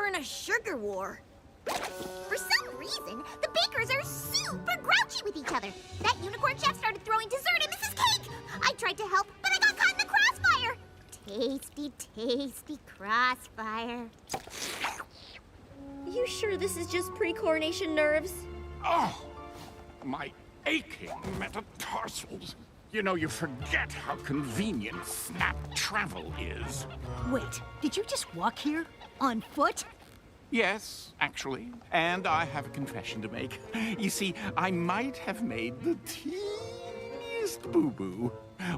we're in a sugar war. For some reason, the bakers are super grouchy with each other. That unicorn chef started throwing dessert at Mrs. Cake. I tried to help, but I got caught in the crossfire. Tasty, tasty crossfire. You sure this is just pre-coronation nerves? Oh, my aching metatarsals. You know, you forget how convenient snap travel is. Wait, did you just walk here? On foot? Yes, actually. And I have a confession to make. You see, I might have made the teeniest boo-boo.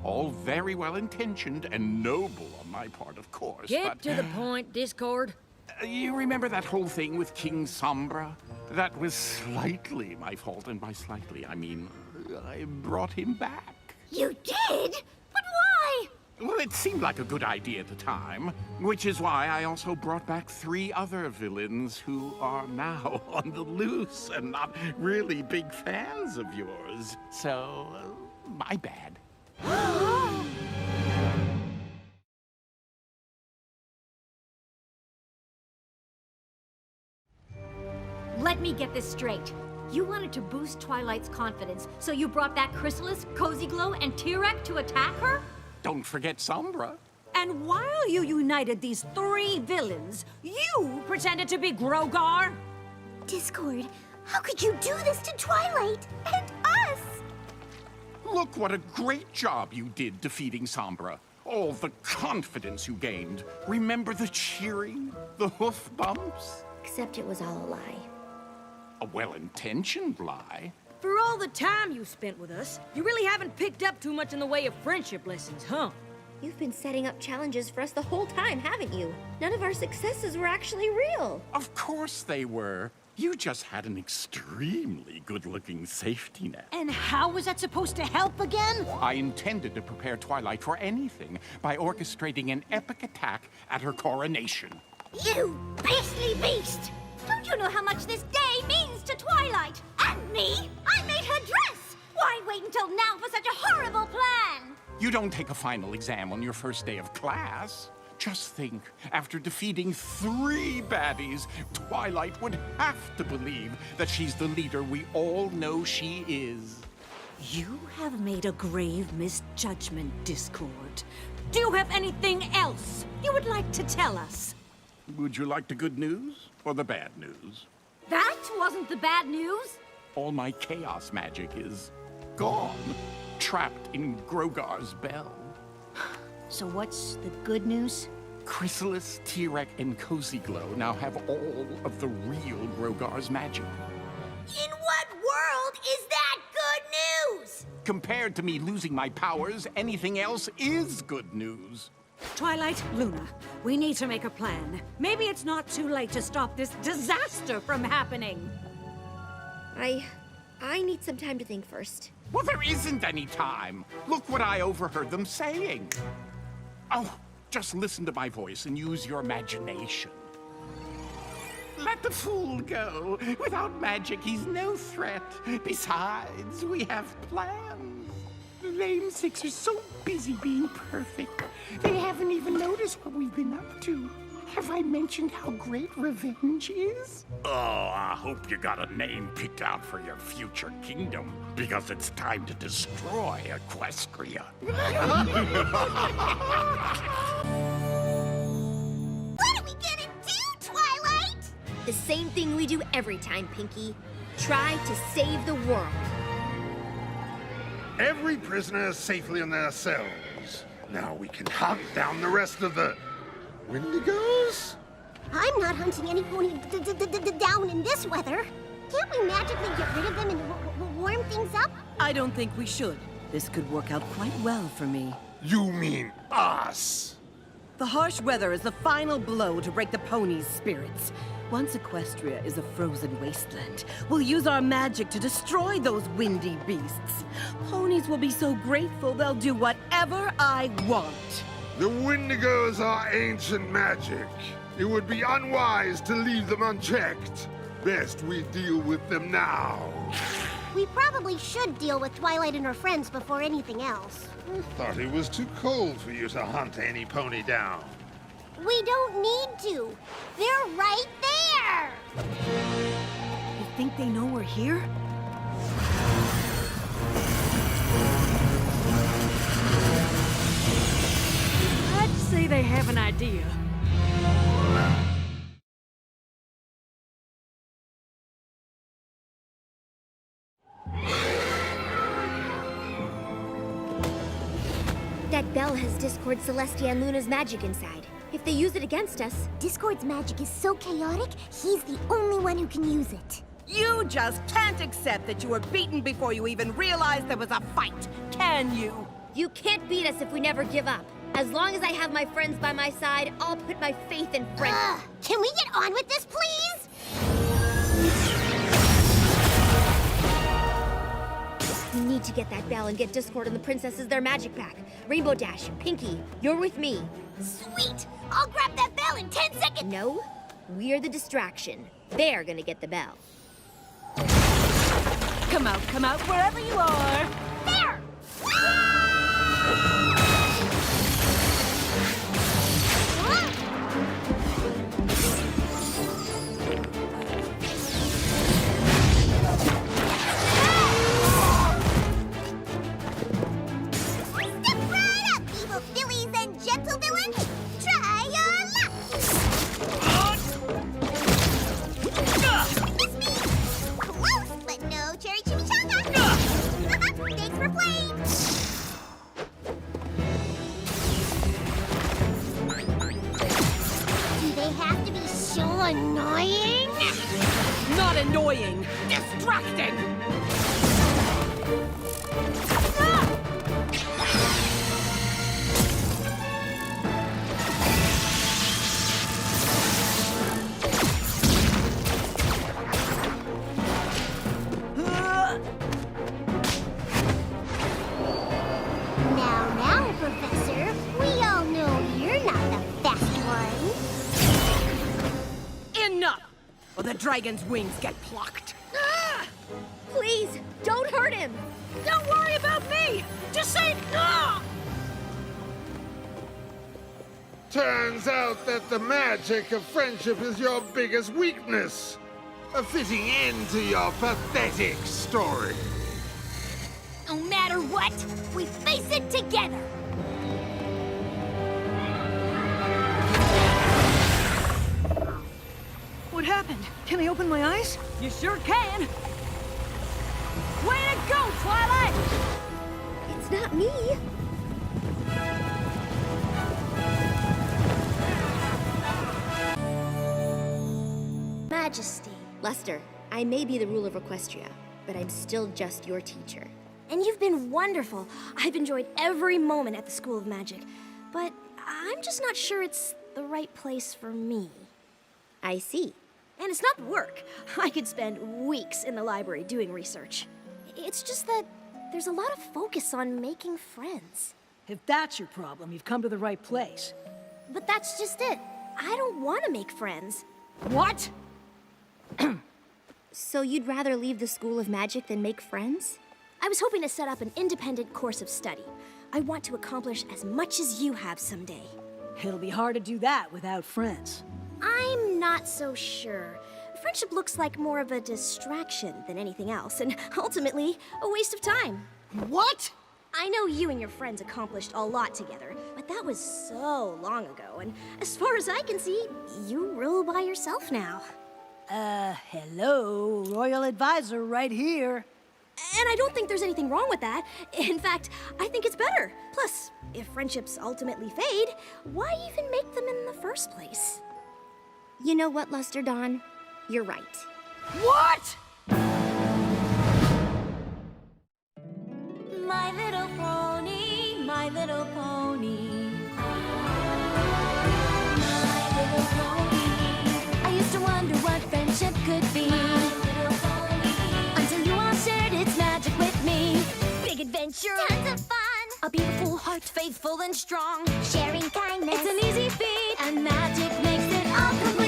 All very well-intentioned and noble on my part, of course, Get to the point, Discord. You remember that whole thing with King Sombra? That was slightly my fault, and by slightly, I mean, I brought him back. You did? But why? Well, it seemed like a good idea at the time, which is why I also brought back 3 other villains who are now on the loose and not really big fans of yours. So, my bad. Let me get this straight. You wanted to boost Twilight's confidence, so you brought back Chrysalis, Cozy Glow, and T-Rex to attack her? Don't forget Sombra. And while you united these 3 villains, you pretended to be Grogar? Discord, how could you do this to Twilight and us? Look what a great job you did defeating Sombra. All the confidence you gained. Remember the cheering? The hoof bumps? Except it was all a lie. A well-intentioned lie. For all the time you spent with us, you really haven't picked up too much in the way of friendship lessons, huh? You've been setting up challenges for us the whole time, haven't you? None of our successes were actually real. Of course they were. You just had an extremely good-looking safety net. And how was that supposed to help again? I intended to prepare Twilight for anything by orchestrating an epic attack at her coronation. You beastly beast! Don't you know how much this day means to Twilight? And me? I made her dress! Why wait until now for such a horrible plan? You don't take a final exam on your first day of class. Just think, after defeating 3 baddies, Twilight would have to believe that she's the leader we all know she is. You have made a grave misjudgment, Discord. Do you have anything else you would like to tell us? Would you like the good news or the bad news? That wasn't the bad news. All my chaos magic is gone, trapped in Grogar's bell. So what's the good news? Chrysalis, T-Rex, and Cozy Glow now have all of the real Grogar's magic. In what world is that good news? Compared to me losing my powers, anything else is good news. Twilight, Luna, we need to make a plan. Maybe it's not too late to stop this disaster from happening. I need some time to think first. Well, there isn't any time. Look what I overheard them saying. Oh, just listen to my voice and use your imagination. Let the fool go. Without magic, he's no threat. Besides, we have plans. The lame six are so busy being perfect, they haven't even noticed what we've been up to. Have I mentioned how great revenge is? Oh, I hope you got a name picked out for your future kingdom, because it's time to destroy Equestria. What are we gonna do, Twilight? The same thing we do every time, Pinkie. Try to save the world. Every prisoner is safely in their cells. Now we can hunt down the rest of the Wendigos? I'm not hunting any pony down in this weather. Can't we magically get rid of them and warm things up? I don't think we should. This could work out quite well for me. You mean us? The harsh weather is the final blow to break the ponies' spirits. Once Equestria is a frozen wasteland, we'll use our magic to destroy those windy beasts. Ponies will be so grateful they'll do whatever I want. The Wendigos are ancient magic. It would be unwise to leave them unchecked. Best we deal with them now. We probably should deal with Twilight and her friends before anything else. I thought it was too cold for you to hunt any pony down. We don't need to. They're right there. You think they know we're here? I'd say they have an idea. That bell has Discord, Celestia, and Luna's magic inside. If they use it against us... Discord's magic is so chaotic, he's the only one who can use it. You just can't accept that you were beaten before you even realized there was a fight, can you? You can't beat us if we never give up. As long as I have my friends by my side, I'll put my faith in friends. Can we get on with this, please? We need to get that bell and get Discord and the princesses their magic back. Rainbow Dash, Pinkie, you're with me. Sweet! I'll grab that bell in 10 seconds! No, we're the distraction. They're gonna get the bell. Come out, wherever you are. There! Step right up, evil fillies and gentle villains! Try your luck! Miss me! Close, but no cherry chimichanga! Thanks for playing! Do they have to be so annoying? Not annoying. Distracting! Now, Professor, we all know you're not the fast one. Enough! Or the dragon's wings get plucked. Please, don't hurt him! Don't worry about me! Just say no! Turns out that the magic of friendship is your biggest weakness. A fitting end to your pathetic story. No matter what, we face it together. What happened? Can I open my eyes? You sure can! Way to go, Twilight! It's not me. Majesty. Lester, I may be the ruler of Equestria, but I'm still just your teacher. And you've been wonderful. I've enjoyed every moment at the School of Magic. But I'm just not sure it's the right place for me. I see. And it's not work. I could spend weeks in the library doing research. It's just that there's a lot of focus on making friends. If that's your problem, you've come to the right place. But that's just it. I don't want to make friends. What? So you'd rather leave the School of Magic than make friends? I was hoping to set up an independent course of study. I want to accomplish as much as you have someday. It'll be hard to do that without friends. I'm not so sure. Friendship looks like more of a distraction than anything else, and ultimately, a waste of time. What? I know you and your friends accomplished a lot together, but that was so long ago, and as far as I can see, you rule by yourself now. Hello, Royal Advisor right here. And I don't think there's anything wrong with that. In fact, I think it's better. Plus, if friendships ultimately fade, why even make them in the first place? You know what, Lester Dawn? You're right. What? My little pony, my little pony. My little pony. I used to wonder what friendship could be. Until you all shared its magic with me. Big adventure. Tons of fun. A beautiful heart, faithful and strong. Sharing kindness. It's an easy feat, and magic makes it all complete.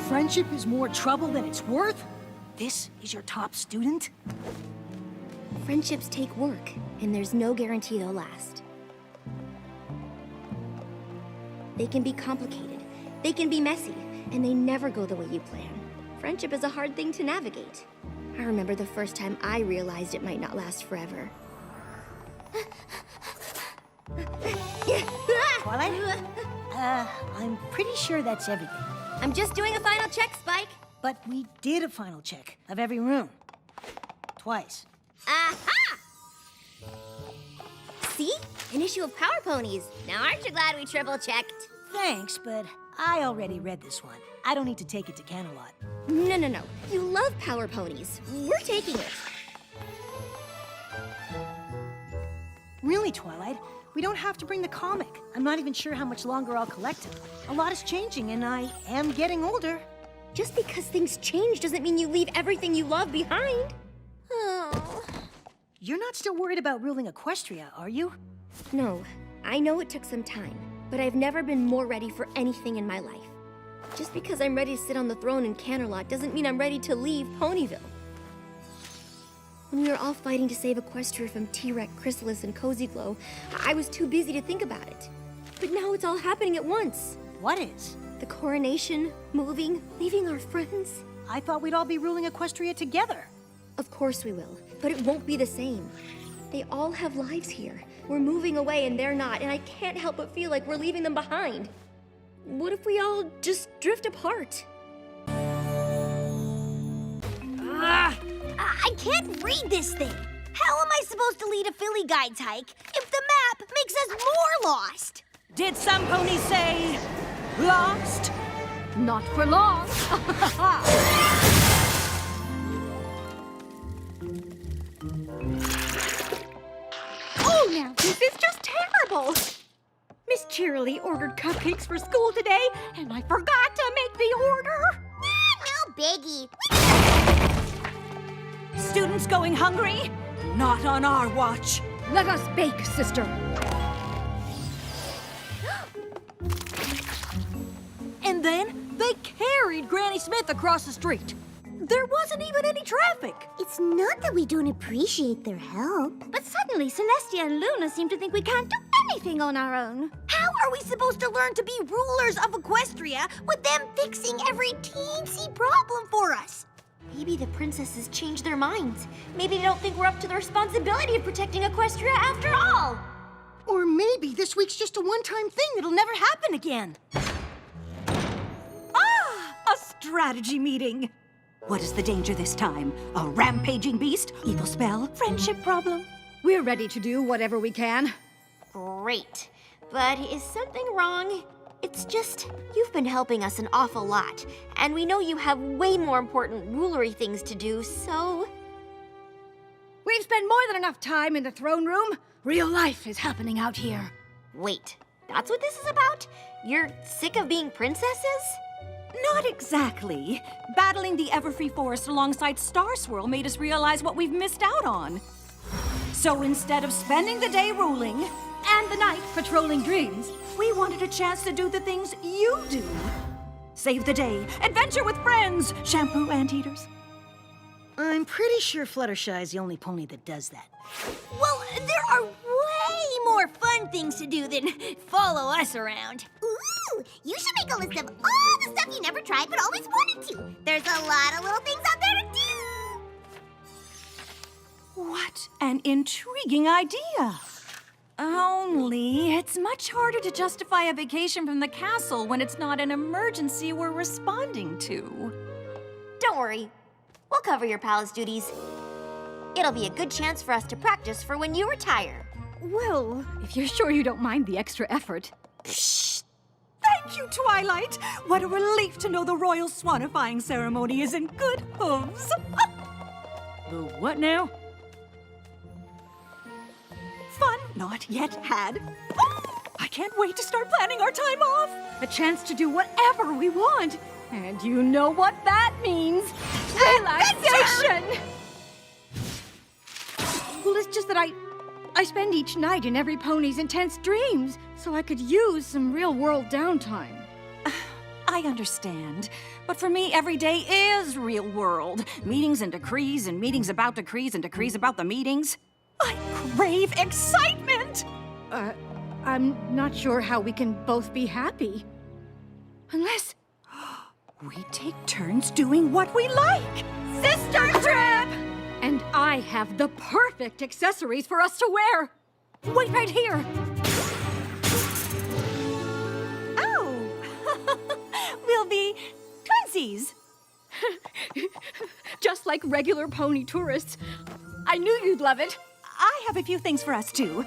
Friendship is more trouble than it's worth? This is your top student? Friendships take work, and there's no guarantee they'll last. They can be complicated, they can be messy, and they never go the way you plan. Friendship is a hard thing to navigate. I remember the first time I realized it might not last forever. Twilight? I'm pretty sure that's everything. I'm just doing a final check, Spike. But we did a final check of every room. Twice. Aha! See? An issue of Power Ponies. Now aren't you glad we triple-checked? Thanks, but I already read this one. I don't need to take it to Camelot. No. You love Power Ponies. We're taking it. Really, Twilight? We don't have to bring the comic. I'm not even sure how much longer I'll collect them. A lot is changing, and I am getting older. Just because things change doesn't mean you leave everything you love behind. Oh. You're not still worried about ruling Equestria, are you? No, I know it took some time, but I've never been more ready for anything in my life. Just because I'm ready to sit on the throne in Canterlot doesn't mean I'm ready to leave Ponyville. When we were all fighting to save Equestria from T-Rex, Chrysalis, and Cozy Glow, I was too busy to think about it. But now it's all happening at once. What is? The coronation, moving, leaving our friends. I thought we'd all be ruling Equestria together. Of course we will, but it won't be the same. They all have lives here. We're moving away and they're not, and I can't help but feel like we're leaving them behind. What if we all just drift apart? I can't read this thing. How am I supposed to lead a Philly Guides hike if the map makes us more lost? Did some ponies say lost? Not for long. Oh, now this is just terrible. Miss Cheerilee ordered cupcakes for school today, and I forgot to make the order. No biggie. Students going hungry? Not on our watch. Let us bake, sister. And then they carried Granny Smith across the street. There wasn't even any traffic. It's not that we don't appreciate their help. But suddenly, Celestia and Luna seem to think we can't do anything on our own. How are we supposed to learn to be rulers of Equestria with them fixing every teensy problem for us? Maybe the princesses changed their minds. Maybe they don't think we're up to the responsibility of protecting Equestria after all. Or maybe this week's just a one-time thing that'll never happen again. A strategy meeting. What is the danger this time? A rampaging beast? Evil spell? Friendship problem? We're ready to do whatever we can. Great. But is something wrong? It's just, you've been helping us an awful lot, and we know you have way more important rulery things to do, so... We've spent more than enough time in the throne room. Real life is happening out here. Wait, that's what this is about? You're sick of being princesses? Not exactly. Battling the Everfree Forest alongside Star Swirl made us realize what we've missed out on. So instead of spending the day ruling, And the night patrolling dreams. we wanted a chance to do the things you do. Save the day, adventure with friends, shampoo anteaters. I'm pretty sure Fluttershy is the only pony that does that. Well, there are way more fun things to do than follow us around. Ooh, you should make a list of all the stuff you never tried but always wanted to. There's a lot of little things out there to do. What an intriguing idea. Only it's much harder to justify a vacation from the castle when it's not an emergency we're responding to. Don't worry. We'll cover your palace duties. It'll be a good chance for us to practice for when you retire. Well, if you're sure you don't mind the extra effort. Thank you, Twilight. What a relief to know the royal swanifying ceremony is in good hooves. The what now? Fun not yet had. I can't wait to start planning our time off. A chance to do whatever we want. And you know what that means. Relaxation! Well, it's just that I spend each night in every pony's intense dreams, so I could use some real-world downtime. I I understand. But for me, every day is real world. Meetings and decrees, and meetings about decrees, and decrees about the meetings. I crave excitement! I'm not sure how we can both be happy. Unless... We take turns doing what we like! Sister trip! And I have the perfect accessories for us to wear! Wait right here! Oh! We'll be twinsies! Just like regular pony tourists. I knew you'd love it. I have a few things for us, too.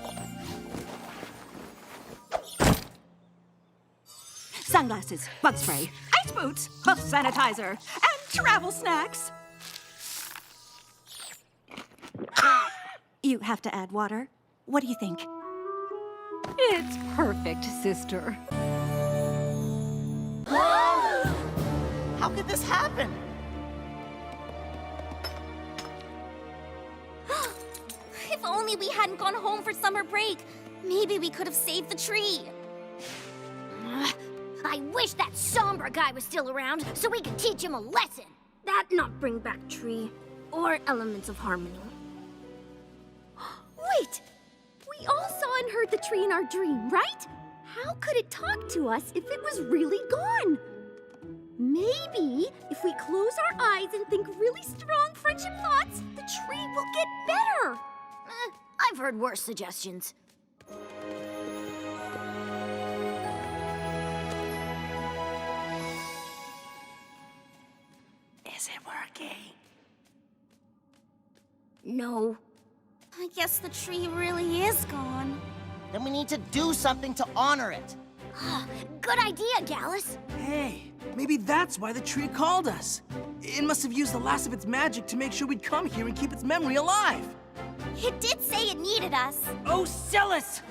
Sunglasses, bug spray, ice boots, hoof sanitizer, and travel snacks. You have to add water. What do you think? It's perfect, sister. How could this happen? If only we hadn't gone home for summer break. Maybe we could have saved the tree. I wish that somber guy was still around so we could teach him a lesson. That not bring back tree or elements of harmony. Wait! We all saw and heard the tree in our dream, right? How could it talk to us if it was really gone? Maybe if we close our eyes and think really strong friendship thoughts, the tree will get better. I've heard worse suggestions. Is it working? No. I guess the tree really is gone. Then we need to do something to honor it. Good idea, Gallus. Hey, maybe that's why the tree called us. It must have used the last of its magic to make sure we'd come here and keep its memory alive. It did say it needed us. Oh, Celis!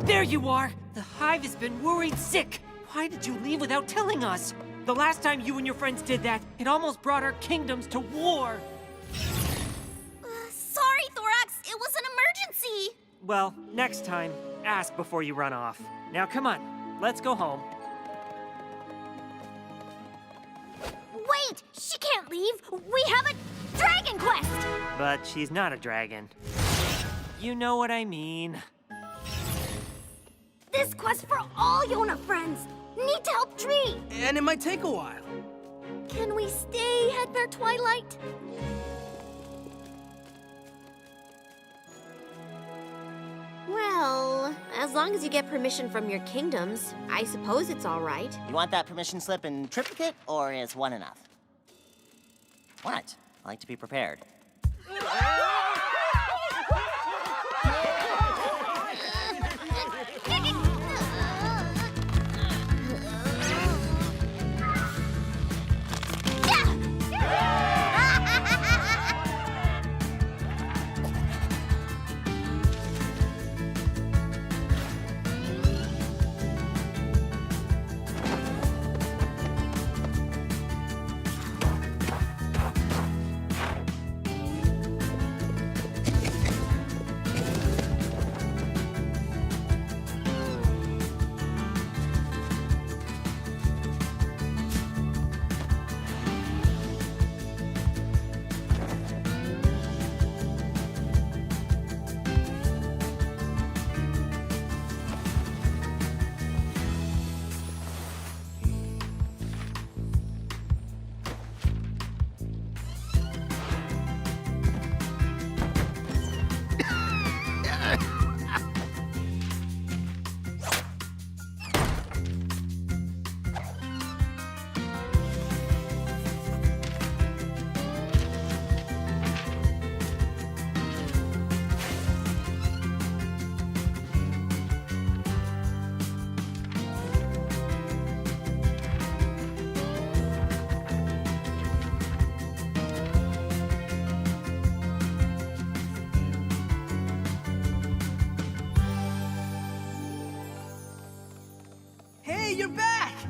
There you are! The hive has been worried sick. Why did you leave without telling us? The last time you and your friends did that, it almost brought our kingdoms to war. Sorry, Thorax. It was an emergency. Well, next time, ask before you run off. Now come on, let's go home. Wait! She can't leave. We have a dragon quest. But she's not a dragon. You know what I mean. This quest for all Yona friends. Need to help Tree. And it might take a while. Can we stay, Headbear Twilight? Well, as long as you get permission from your kingdoms, I suppose it's all right. You want that permission slip in triplicate, or is one enough? What? I like to be prepared.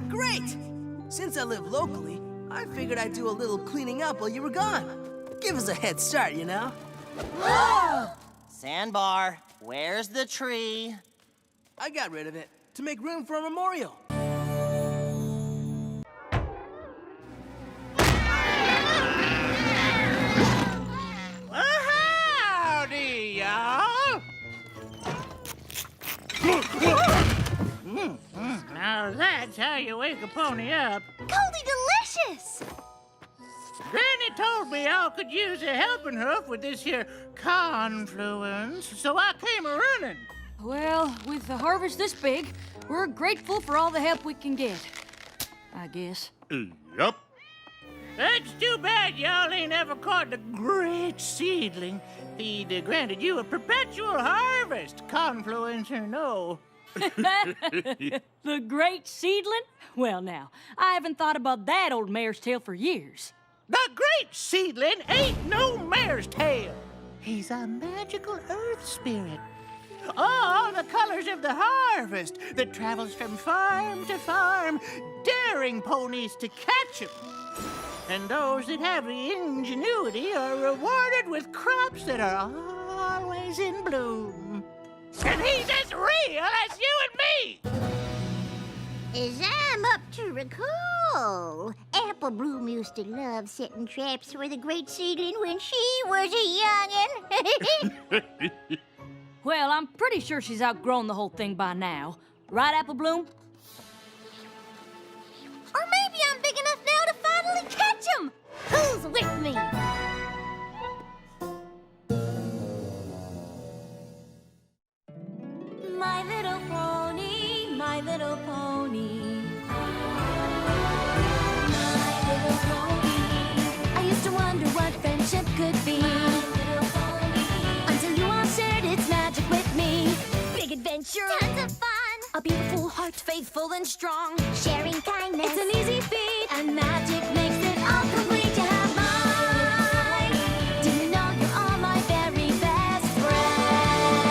Great! Since I live locally, I figured I'd do a little cleaning up while you were gone. Give us a head start, you know? Sandbar, where's the tree? I got rid of it. to make room for a memorial. Howdy, y'all! Now that's how you wake a pony up. Goldie delicious! Granny told me y'all could use a helping hoof with this here confluence, so I came a-running. Well, with the harvest this big, we're grateful for all the help we can get. I guess. Yep. That's too bad y'all ain't ever caught the great seedling. He'd granted you a perpetual harvest, confluence or no. The great seedling? Well, now, I haven't thought about that old mare's tail for years. The great seedling ain't no mare's tail. He's a magical earth spirit. All the colors of the harvest that travels from farm to farm, daring ponies to catch him. And those that have the ingenuity are rewarded with crops that are always in bloom. And he's as real as you and me! As I'm up to recall, Apple Bloom used to love setting traps for the great seedling when she was a youngin'. Well, I'm pretty sure she's outgrown the whole thing by now. Right, Apple Bloom? Or maybe I'm big enough now to finally catch him! Who's with me? My little pony, my little pony. My little pony. I used to wonder what friendship could be. Until you all shared its magic with me. Big adventure. Tons of fun. A beautiful heart, faithful and strong. Sharing kindness. It's an easy feat, and magic makes it all complete to have mine. Do you know you're all my very best friends?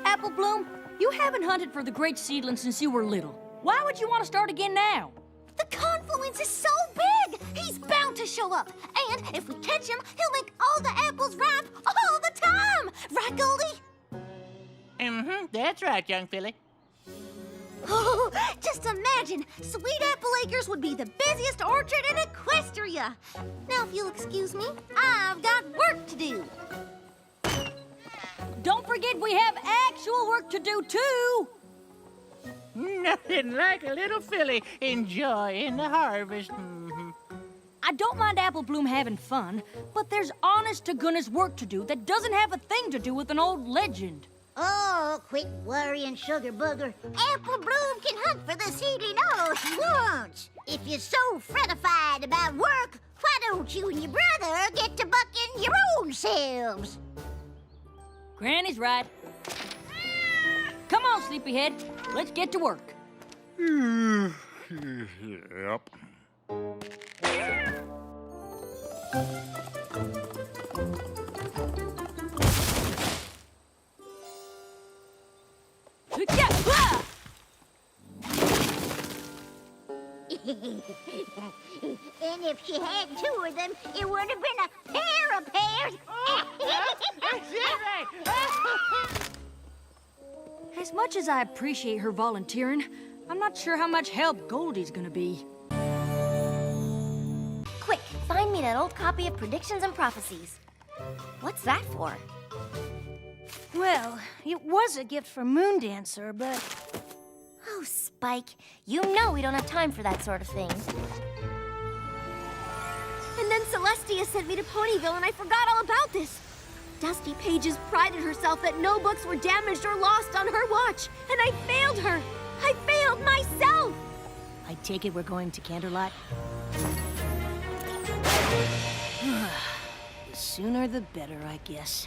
Apple Bloom, you haven't hunted for the great seedling since you were little. Why would you want to start again now? The confluence is so big! He's bound to show up. And if we catch him, he'll make all the apples ripe all the time! Right, Goldie? That's right, young filly. Oh, just imagine! Sweet Apple Acres would be the busiest orchard in Equestria! Now, if you'll excuse me, I've got work to do. Don't forget we have actual work to do, too! Nothing like a little filly enjoying the harvest. I don't mind Apple Bloom having fun, but there's honest-to-goodness work to do that doesn't have a thing to do with an old legend. Oh, quit worrying, Sugar Booger. Apple Bloom can hunt for the seedling all she wants. If you're so fretified about work, why don't you and your brother get to bucking your own selves? Granny's right. Come on, sleepyhead. Let's get to work. Yep. And if she had two of them, it would have been a pair of pairs. As much as I appreciate her volunteering, I'm not sure how much help Goldie's gonna be. Quick, find me that old copy of Predictions and Prophecies. What's that for? Well, it was a gift from Moondancer, but... Oh, Spike, you know we don't have time for that sort of thing. And then Celestia sent me to Ponyville, and I forgot all about this. Dusty Pages prided herself that no books were damaged or lost on her watch, and I failed her. I failed myself. I take it we're going to Candlelight? The sooner the better, I guess.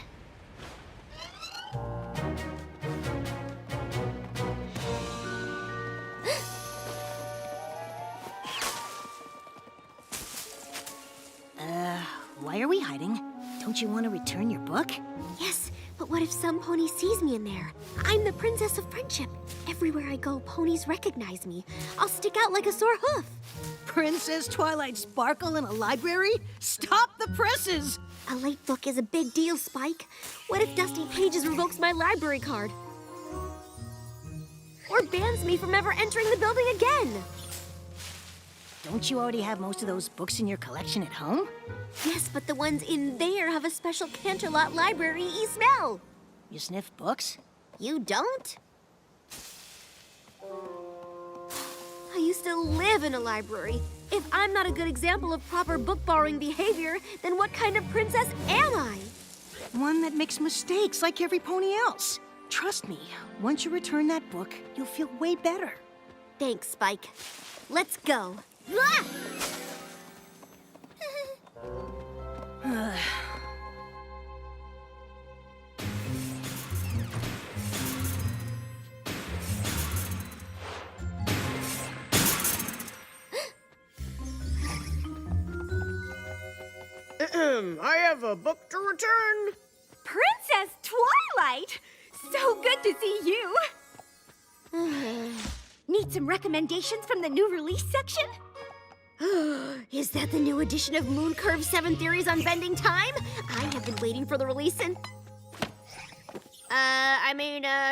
Why are we hiding? Don't you want to return your book? Yes, But what if some pony sees me in there? I'm the Princess of Friendship. Everywhere I go, ponies recognize me. I'll stick out like a sore hoof. Princess Twilight Sparkle in a library? Stop the presses! A late book is a big deal, Spike. What if Dusty Pages revokes my library card? Or bans me from ever entering the building again? Don't you already have most of those books in your collection at home? Yes, but the ones in there have a special Canterlot library-y smell. You sniff books? You don't? I used to live in a library. If I'm not a good example of proper book-borrowing behavior, then what kind of princess am I? One that makes mistakes like every pony else. Trust me, once you return that book, you'll feel way better. Thanks, Spike. Let's go. I have a book to return. Princess Twilight! So good to see you! Need some recommendations from the new release section? Is that the new edition of Moon Curve 7 Theories on Bending Time? I have been waiting for the release and...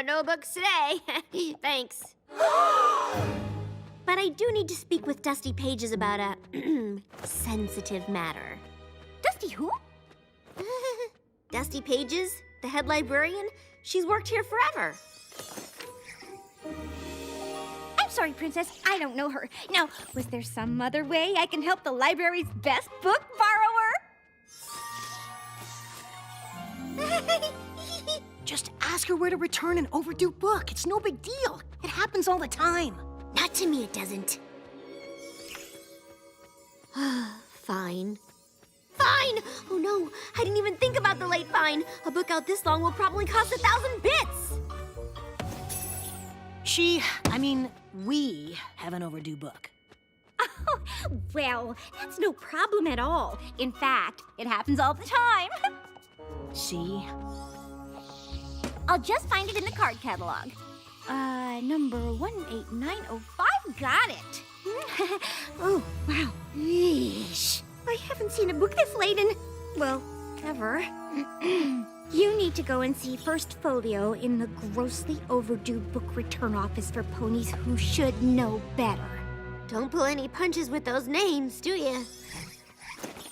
no books today. Thanks. But I do need to speak with Dusty Pages about a sensitive matter. Dusty who? Dusty Pages, the head librarian. She's worked here forever. I'm sorry, Princess. I don't know her. Now, was there some other way I can help the library's best book borrower? Just ask her where to return an overdue book. It's no big deal. It happens all the time. Not to me, it doesn't. Fine. Fine! Oh no, I didn't even think about the late fine. A book out this long will probably cost 1,000 bits. We have an overdue book. Oh, well, that's no problem at all. In fact, it happens all the time. See? I'll just find it in the card catalog. Number 18905. Got it. Oh, wow. Yeesh. I haven't seen a book this late in, well, ever. You need to go and see First Folio in the grossly overdue book return office for ponies who should know better. Don't pull any punches with those names, do you?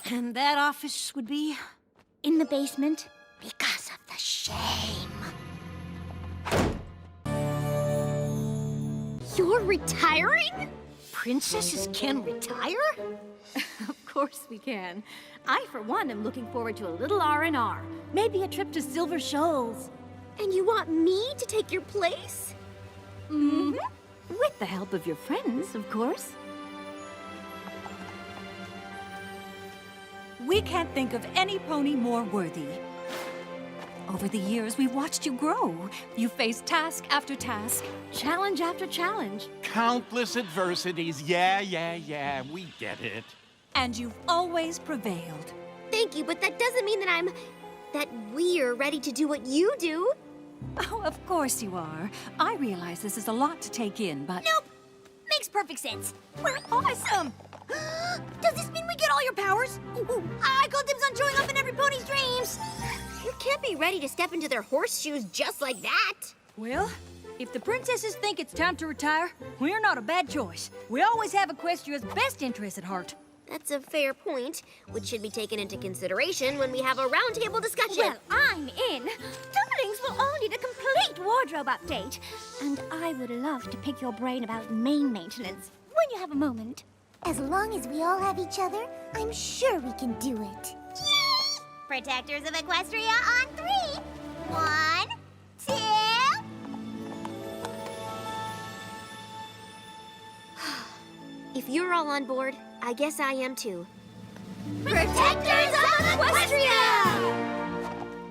And that office would be? In the basement. Because of the shame. You're retiring? Princesses can retire? Of course we can. I, for one, am looking forward to a little R&R. Maybe a trip to Silver Shoals. And you want me to take your place? Mm-hmm. With the help of your friends, of course. We can't think of any pony more worthy. Over the years, we've watched you grow. You faced task after task, challenge after challenge. Countless adversities. Yeah, we get it. And you've always prevailed. Thank you, but that doesn't mean that we're ready to do what you do. Oh, of course you are. I realize this is a lot to take in, but... Nope. Makes perfect sense. We're awesome. Does this mean we get all your powers? Ooh, I call dibs on showing up in every pony's dreams. You can't be ready to step into their horseshoes just like that. Well, if the princesses think it's time to retire, we're not a bad choice. We always have Equestria's best interests at heart. That's a fair point, which should be taken into consideration when we have a roundtable discussion. Well, I'm in. Darlings will all need a complete wardrobe update. And I would love to pick your brain about main maintenance when you have a moment. As long as we all have each other, I'm sure we can do it. Yay! Protectors of Equestria on 3. 1, 2... If you're all on board, I guess I am too. Protectors of Equestria!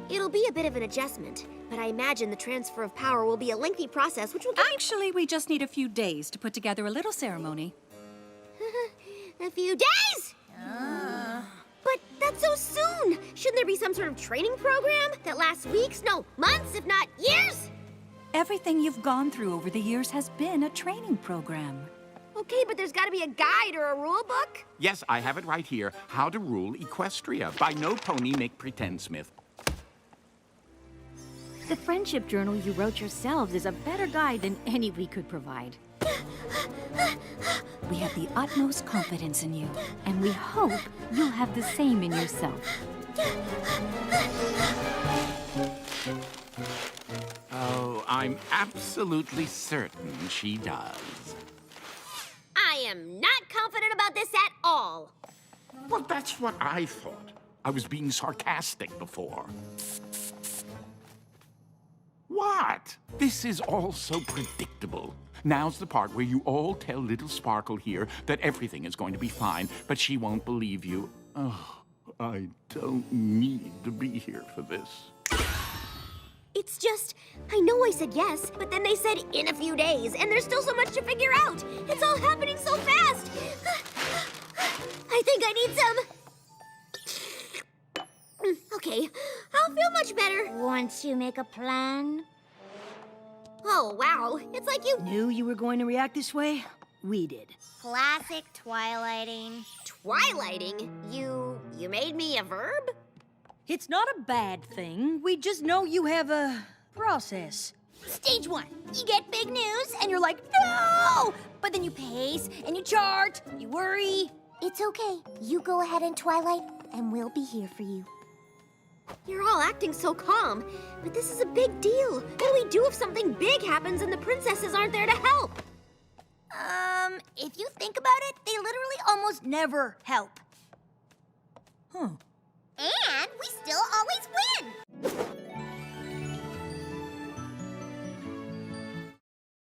It'll be a bit of an adjustment, but I imagine the transfer of power will be a lengthy process, which will give Actually, we just need a few days to put together a little ceremony. A few days? But that's so soon! Shouldn't there be some sort of training program that lasts weeks, no, months, if not years? Everything you've gone through over the years has been a training program. Okay, but there's gotta be a guide or a rule book? Yes, I have it right here. How to Rule Equestria by No Pony Make Pretend Smith. The friendship journal you wrote yourselves is a better guide than any we could provide. We have the utmost confidence in you, and we hope you'll have the same in yourself. Oh, I'm absolutely certain she does. I am not confident about this at all. Well, that's what I thought. I was being sarcastic before. What? This is all so predictable. Now's the part where you all tell little Sparkle here that everything is going to be fine, but she won't believe you. Oh, I don't need to be here for this. It's just, I know I said yes, but then they said in a few days, and there's still so much to figure out. It's all happening so fast. I think I need some. Okay, I'll feel much better. Once you make a plan? Oh, wow. It's like you Knew you were going to react this way? We did. Classic Twilighting. Twilighting? You made me a verb? It's not a bad thing. We just know you have a process. Stage 1, you get big news and you're like, no! But then you pace and you chart, you worry. It's okay. You go ahead in Twilight, and we'll be here for you. You're all acting so calm, but this is a big deal. What do we do if something big happens and the princesses aren't there to help? If you think about it, they literally almost never help. And we still always win.